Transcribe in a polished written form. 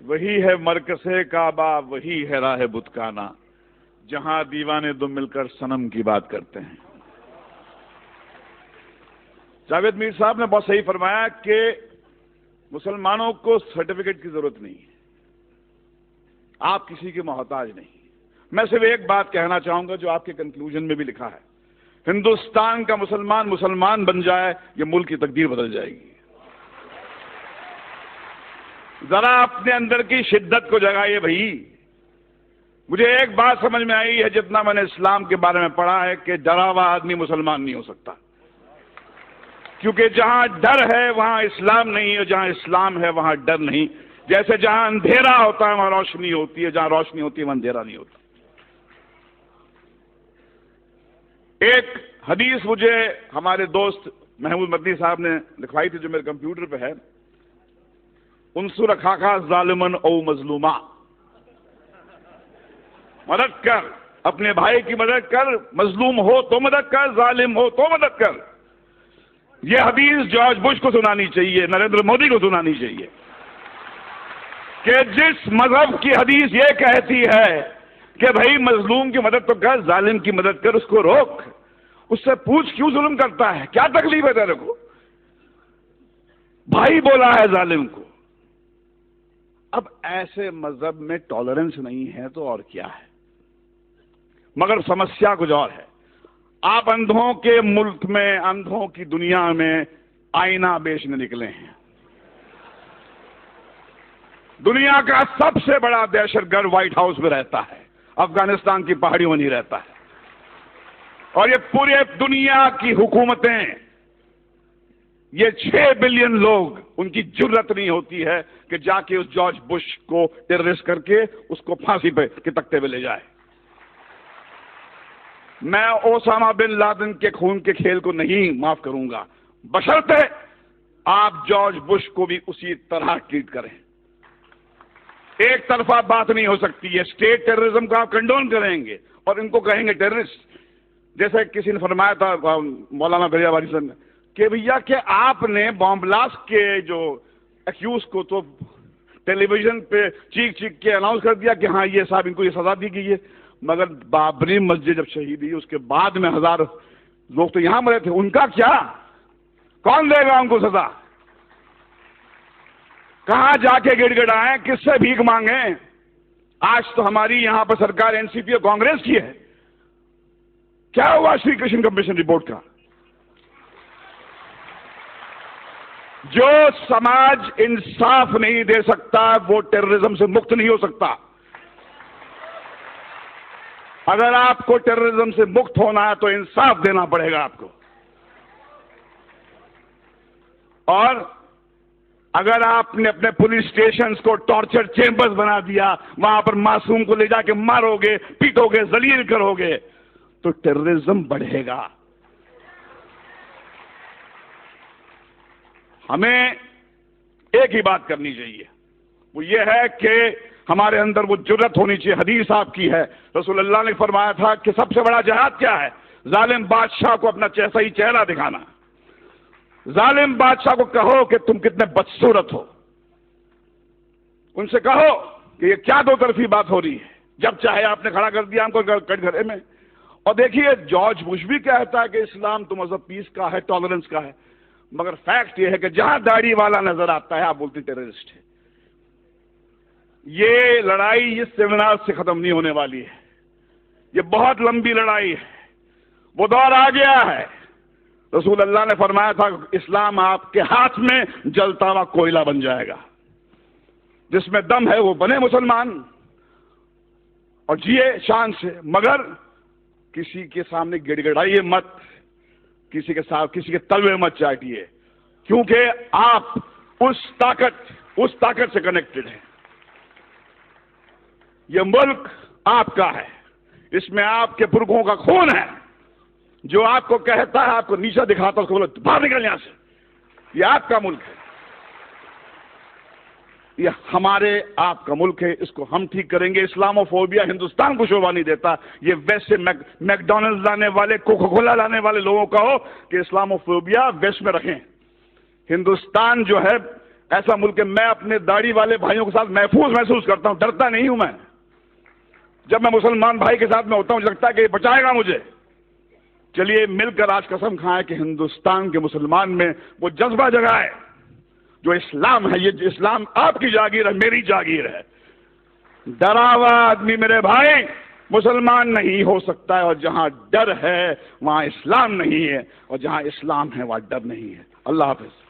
وہی ہے مرکز کعبہ، وہی ہے راہ بتکانہ، جہاں دیوانے دو مل کر صنم کی بات کرتے ہیں۔ جاوید میر صاحب نے بہت صحیح فرمایا کہ مسلمانوں کو سرٹیفکیٹ کی ضرورت نہیں ہے، آپ کسی کے محتاج نہیں۔ میں صرف ایک بات کہنا چاہوں گا جو آپ کے کنکلوژن میں بھی لکھا ہے، ہندوستان کا مسلمان بن جائے، یہ ملک کی تقدیر بدل جائے گی۔ ذرا اپنے اندر کی شدت کو جگائیے بھائی۔ مجھے ایک بات سمجھ میں آئی ہے جتنا میں نے اسلام کے بارے میں پڑھا ہے کہ ڈرا ہوا آدمی مسلمان نہیں ہو سکتا، کیونکہ جہاں ڈر ہے وہاں اسلام نہیں، اور جہاں اسلام ہے وہاں ڈر نہیں۔ جیسے جہاں اندھیرا ہوتا ہے وہاں روشنی ہوتی ہے، جہاں روشنی ہوتی ہے وہاں اندھیرا نہیں ہوتا۔ ایک حدیث مجھے ہمارے دوست محمود مدنی صاحب نے لکھوائی تھی جو میرے کمپیوٹر پہ ہے، انصر اخاک ظالمن او مظلوما، مدد کر، اپنے بھائی کی مدد کر، مظلوم ہو تو مدد کر، ظالم ہو تو مدد کر۔ یہ حدیث جارج بش کو سنانی چاہیے، نریندر مودی کو سنانی چاہیے کہ جس مذہب کی حدیث یہ کہتی ہے کہ بھائی مظلوم کی مدد تو کر، ظالم کی مدد کر، اس کو روک، اس سے پوچھ کیوں ظلم کرتا ہے، کیا تکلیف ہے تیرے کو؟ بھائی بولا ہے ظالم کو۔ اب ایسے مذہب میں ٹالرنس نہیں ہے تو اور کیا ہے؟ مگر سمسیا کچھ اور ہے۔ آپ اندھوں کے ملک میں، اندھوں کی دنیا میں آئینہ بیچنے نکلے ہیں۔ دنیا کا سب سے بڑا دہشت گرد وائٹ ہاؤس میں رہتا ہے، افغانستان کی پہاڑیوں میں نہیں رہتا ہے، اور یہ پورے دنیا کی حکومتیں، یہ 6 بلین لوگ، ان کی جرت نہیں ہوتی ہے کہ جا کے اس جارج بش کو ٹیررسٹ کر کے اس کو پھانسی پہ کے تختے پہ لے جائے۔ میں اوسامہ بن لادن کے خون کے کھیل کو نہیں معاف کروں گا، بشرطے آپ جارج بش کو بھی اسی طرح ٹریٹ کریں۔ ایک طرفہ بات نہیں ہو سکتی ہے۔ اسٹیٹ ٹیررزم کا آپ کنڈون کریں گے اور ان کو کہیں گے ٹیررسٹ۔ جیسے کسی نے فرمایا تھا مولانا دریا باری صاحب نے کہ بھیا کہ آپ نے بام بلاسٹ کے جو ایکیوز کو تو ٹیلی ویژن پہ چیخ چیخ کے اناؤنس کر دیا کہ ہاں یہ صاحب ان کو یہ سزا دی گئی ہے، مگر بابری مسجد جب شہید ہوئی اس کے بعد میں 1000 لوگ تو یہاں مرے تھے، ان کا کیا؟ کون دے گا ان کو سزا؟ کہاں جا کے گڑ گڑائیں، کس سے بھیک مانگیں؟ آج تو ہماری یہاں پر سرکار این سی پی اور کانگریس کی ہے۔ کیا ہوا شری کرشن کمیشن رپورٹ کا؟ جو سماج انصاف نہیں دے سکتا وہ ٹیررزم سے مکت نہیں ہو سکتا۔ اگر آپ کو ٹیررزم سے مکت ہونا ہے تو انصاف دینا پڑے گا آپ کو، اور اگر آپ نے اپنے پولیس اسٹیشنز کو ٹارچر چیمبرز بنا دیا، وہاں پر معصوم کو لے جا کے مارو گے، پیٹو گے، ذلیل کرو گے، تو ٹیررزم بڑھے گا۔ ہمیں ایک ہی بات کرنی چاہیے، وہ یہ ہے کہ ہمارے اندر وہ جرت ہونی چاہیے۔ حدیث آپ کی ہے، رسول اللہ نے فرمایا تھا کہ سب سے بڑا جہاد کیا ہے؟ ظالم بادشاہ کو اپنا صحیح چہرہ دکھانا۔ ظالم بادشاہ کو کہو کہ تم کتنے بدصورت ہو، ان سے کہو کہ یہ کیا دو طرفی بات ہو رہی ہے، جب چاہے آپ نے کھڑا کر دیا ہم کو کٹ گھرے میں۔ اور دیکھیے جارج بش بھی کہتا ہے کہ اسلام تو مذہب پیس کا ہے، ٹالرنس کا ہے، مگر فیکٹ یہ ہے کہ جہاں داڑھی والا نظر آتا ہے آپ بولتے ٹیررسٹ ہے۔ یہ لڑائی اس سیمینار سے ختم نہیں ہونے والی ہے، یہ بہت لمبی لڑائی ہے، وہ دور آ گیا ہے۔ رسول اللہ نے فرمایا تھا اسلام آپ کے ہاتھ میں جلتا ہوا کوئلہ بن جائے گا، جس میں دم ہے وہ بنے مسلمان اور جیے شان سے، مگر کسی کے سامنے گڑ گڑائیے مت، کسی کے ساتھ کسی کے تلوے مت چاٹیے، کیونکہ آپ اس طاقت سے کنیکٹڈ ہیں۔ یہ ملک آپ کا ہے، اس میں آپ کے پرکھوں کا خون ہے۔ جو آپ کو کہتا ہے، آپ کو نیچا دکھاتا ہے، اس کو بولو باہر نکل یہاں سے، یہ آپ کا ملک ہے، یہ ہمارے آپ کا ملک ہے، اس کو ہم ٹھیک کریں گے۔ اسلاموفوبیا ہندوستان کو شوبھا نہیں دیتا۔ یہ ویسٹ سے میکڈونلڈ لانے والے، کوکا کولا لانے والے لوگوں کا ہو کہ اسلاموفوبیا ویسٹ میں رکھیں۔ ہندوستان جو ہے ایسا ملک ہے، میں اپنے داڑھی والے بھائیوں کے ساتھ محفوظ محسوس کرتا ہوں، ڈرتا نہیں ہوں میں. جب میں مسلمان بھائی کے ساتھ میں ہوتا ہوں مجھے لگتا ہے کہ یہ بچائے گا مجھے. چلیے مل کر آج قسم کھائیں کہ ہندوستان کے مسلمان میں وہ جذبہ جگہ ہے جو اسلام ہے. یہ اسلام آپ کی جاگیر ہے، میری جاگیر ہے. ڈرا ہوا آدمی میرے بھائی مسلمان نہیں ہو سکتا ہے، اور جہاں ڈر ہے وہاں اسلام نہیں ہے، اور جہاں اسلام ہے وہاں ڈر نہیں ہے. اللہ حافظ.